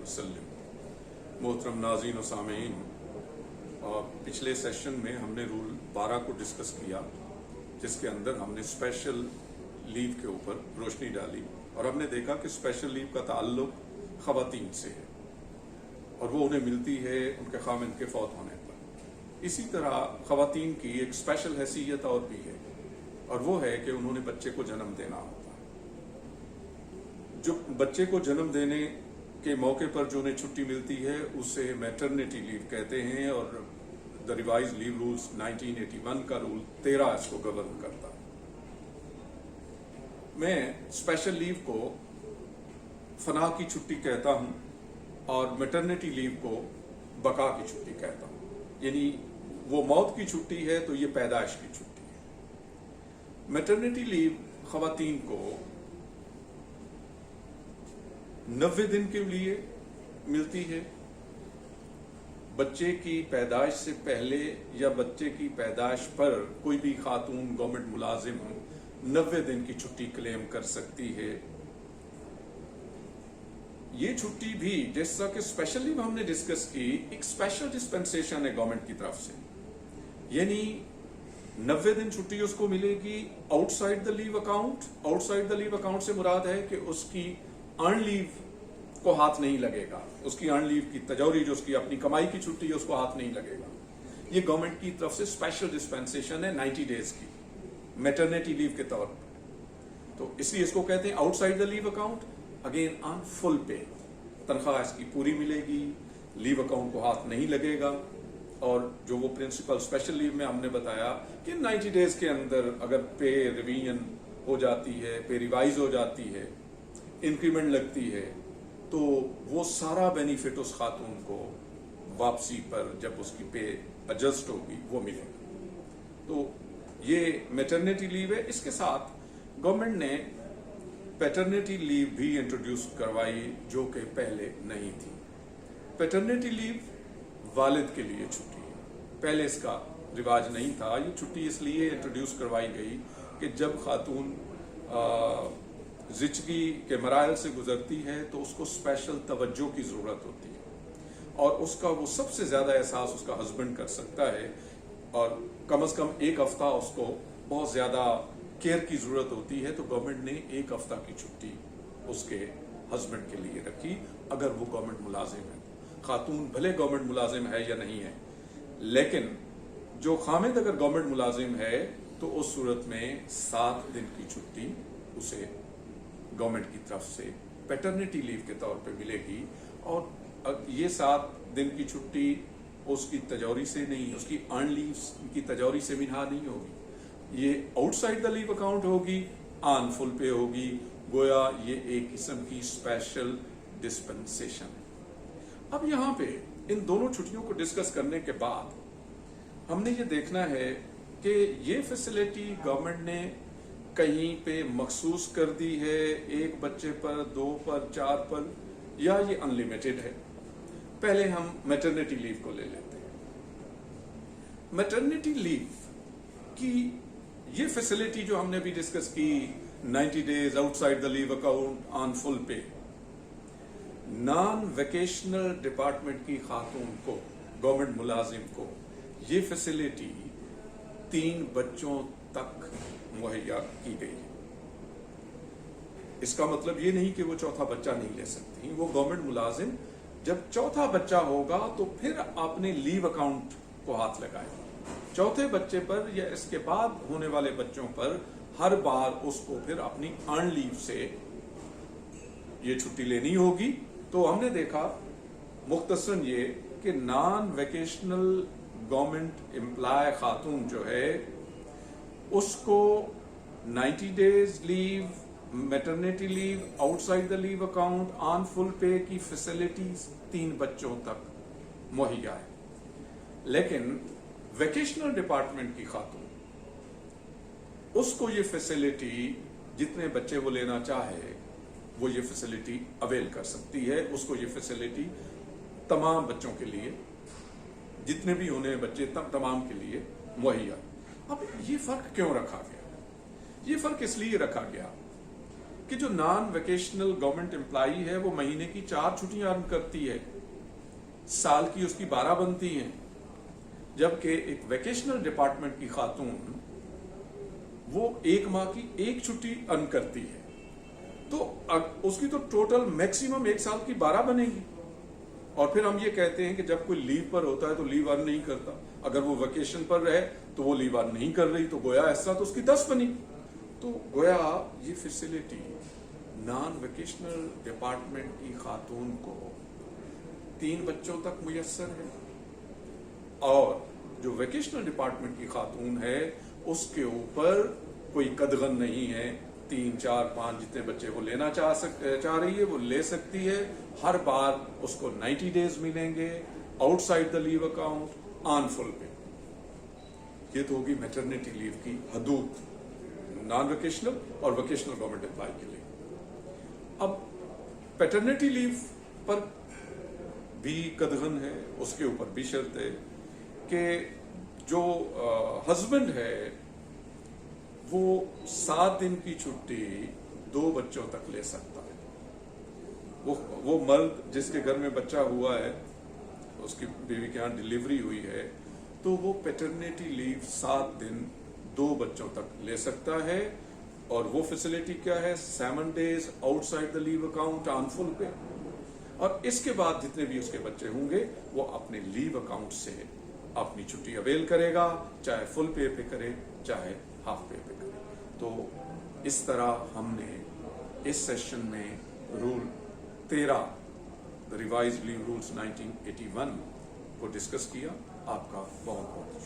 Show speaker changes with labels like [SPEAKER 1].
[SPEAKER 1] वसल्लम। मोहतरम नाज़रीन व सामीन, पिछले सेशन में हमने रूल 12 को डिस्कस किया, जिसके अंदर हमने स्पेशल लीव के ऊपर रोशनी डाली और हमने देखा कि स्पेशल लीव का ताल्लुक ख़वातीन से है और वो उन्हें मिलती है उनके खामिन के फौत होने पर। इसी तरह ख़वातीन की एक स्पेशल हैसियत और भी है, और वो है कि उन्होंने बच्चे को जन्म देना होता है। जो बच्चे को जन्म देने के मौके पर जो उन्हें छुट्टी मिलती है उसे मैटरनिटी लीव कहते हैं, और द रिवाइज लीव रूल्स 1981 का रूल 13 इसको गवर्न करता है। मैं स्पेशल लीव को फनाह की छुट्टी कहता हूं और मैटरनिटी लीव को बका की छुट्टी कहता हूं। यानी वो मौत की छुट्टी है तो ये पैदाइश की छुट्टी है। मैटरनिटी लीव ख़वातीन को 90 दिन के लिए मिलती है। बच्चे की पैदाइश से पहले या बच्चे की पैदाइश पर कोई भी खातून गवर्नमेंट मुलाजिम 90 दिन की छुट्टी क्लेम कर सकती है। ये छुट्टी भी जैसा कि स्पेशल लीव हमने डिस्कस की, एक स्पेशल डिस्पेंसेशन है गवर्नमेंट की तरफ से। यानी 90 दिन छुट्टी उसको मिलेगी outside the leave account. Outside the leave account से मुराद है कि उसकी अर्न लीव को हाथ नहीं लगेगा, उसकी अर्न लीव की तजौरी जो उसकी अपनी कमाई की छुट्टी है उसको हाथ नहीं लगेगा। ये गवर्नमेंट की तरफ से स्पेशल डिस्पेंसेशन है 90 डेज की मैटरनिटी लीव के तौर पर। तो इसलिए इसको कहते हैं outside the leave account, again on full पे। तनख्वाह इसकी पूरी मिलेगी, लीव अकाउंट को हाथ नहीं लगेगा। और जो वो प्रिंसिपल स्पेशल लीव में हमने बताया कि 90 डेज के अंदर अगर पे रिवीजन हो जाती है, पे रिवाइज हो जाती है, इंक्रीमेंट लगती है, तो वो सारा बेनिफिट उस खातून को वापसी पर जब उसकी पे एडजस्ट होगी वो मिलेगा। तो ये मैटरनिटी लीव है। इसके साथ गवर्नमेंट ने पैटर्निटी लीव भी इंट्रोड्यूस करवाई जो कि पहले नहीं थी। पैटर्निटी लीव वालिद के लिए छुट्टी है, पहले इसका रिवाज नहीं था। ये छुट्टी इसलिए इंट्रोड्यूस करवाई गई कि जब खातून ज़िचगी के मराहल से गुजरती है तो उसको स्पेशल तवज्जो की ज़रूरत होती है, और उसका वो सबसे ज़्यादा एहसास उसका हस्बैंड कर सकता है, और कम से कम एक हफ्ता उसको बहुत ज़्यादा केयर की ज़रूरत होती है। तो गवर्नमेंट ने एक हफ्ता की छुट्टी उसके हस्बैंड के लिए रखी, अगर वो गवर्नमेंट मुलाजिम है। खातून भले गवर्नमेंट मुलाजिम है या नहीं है, लेकिन जो खामिद अगर गवर्नमेंट मुलाजिम है तो उस सूरत में 7 दिन की छुट्टी उसे गवर्नमेंट की तरफ से पैटर्निटी लीव के तौर पे मिलेगी। और ये 7 दिन की छुट्टी उसकी तजौरी से नहीं, उसकी अर्न लीव की तजौरी से मिनहा नहीं होगी। ये आउटसाइड द लीव अकाउंट होगी, ऑन फुल पे होगी। गोया ये एक किस्म की स्पेशल डिस्पेंसेशन है। अब यहाँ पे इन दोनों छुट्टियों को डिस्कस करने के बाद हमने ये देखना है कि ये फैसिलिटी गवर्नमेंट ने कहीं पे मखसूस कर दी है, एक बच्चे पर, 2 पर, 4 पर, या ये अनलिमिटेड है। पहले हम मैटरनिटी लीव को ले लेते हैं। मैटरनिटी लीव की ये फैसिलिटी जो हमने भी डिस्कस की, 90 days outside the leave account on full पे, नॉन वेकेशनल डिपार्टमेंट की खातून को, गवर्नमेंट मुलाजिम को ये फैसिलिटी 3 बच्चों तक मुहैया की गई है। इसका मतलब ये नहीं कि वो चौथा बच्चा नहीं ले सकती। वो गवर्नमेंट मुलाजिम जब चौथा बच्चा होगा तो फिर अपने लीव अकाउंट को हाथ लगाए। चौथे बच्चे पर या इसके बाद होने वाले बच्चों पर हर बार उसको फिर अपनी अर्न लीव से ये छुट्टी लेनी होगी। तो हमने देखा मुख्तसरन ये कि नॉन वेकेशनल गवर्नमेंट एम्प्लॉय खातून जो है उसको 90 days leave, maternity leave, outside the leave account, on full पे की फैसिलिटीज 3 बच्चों तक मुहैया है। लेकिन वेकेशनल डिपार्टमेंट की खातून, उसको ये फैसिलिटी जितने बच्चे वो लेना चाहे वो ये फैसिलिटी अवेल कर सकती है। उसको ये फैसिलिटी तमाम बच्चों के लिए, जितने भी होने बच्चे तमाम के लिए मुहैया। अब ये फर्क क्यों रखा गया? ये फर्क इसलिए रखा गया कि जो नॉन वेकेशनल गवर्नमेंट एम्प्लॉई है वो महीने की 4 छुट्टियां अर्न करती है, साल की उसकी 12 बनती हैं, जबकि एक वेकेशनल डिपार्टमेंट की खातून वो 1 माह की 1 छुट्टी अर्न करती है, तो उसकी तो टोटल मैक्सिमम 1 साल की 12 बनेगी। और फिर हम ये कहते हैं कि जब कोई लीव पर होता है तो लीव अर्न नहीं करता, अगर वो वेकेशन पर रहे तो वो लीव अर्न नहीं कर रही, तो गोया ऐसा तो उसकी 10 बनी। तो गोया ये फैसिलिटी नॉन वेकेशनल डिपार्टमेंट की खातून को 3 बच्चों तक मुयस्सर है, और जो वेकेशनल डिपार्टमेंट की खातून है उसके ऊपर कोई कदगन नहीं है, 3, 4, 5 जितने बच्चे वो लेना चाह रही है वो ले सकती है। हर बार उसको 90 डेज मिलेंगे outside the leave account on full पे। ये तो होगी मैटरनिटी लीव की हदूद नॉन वेकेशनल और वेकेशनल गवर्नमेंट एम्प्लॉय के लिए। अब पैटर्निटी लीव पर भी कदगन है, उसके ऊपर भी शर्त है कि जो हस्बैंड है वो 7 दिन की छुट्टी 2 बच्चों तक ले सकता है। वो मर्द जिसके घर में बच्चा हुआ है, उसकी बीवी के यहाँ डिलीवरी हुई है, तो वो पैटर्निटी लीव 7 दिन 2 बच्चों तक ले सकता है। और वो फैसिलिटी क्या है, 7 days outside the leave account on full पे। और इसके बाद जितने भी उसके बच्चे होंगे वो अपने लीव अकाउंट से अपनी छुट्टी अवेल करेगा, चाहे फुल पे पे करे चाहे हाफ पे पे करे। तो इस तरह हमने इस सेशन में rule 13 the revised leave rules 1981 को डिस्कस किया। आपका बहुत बहुत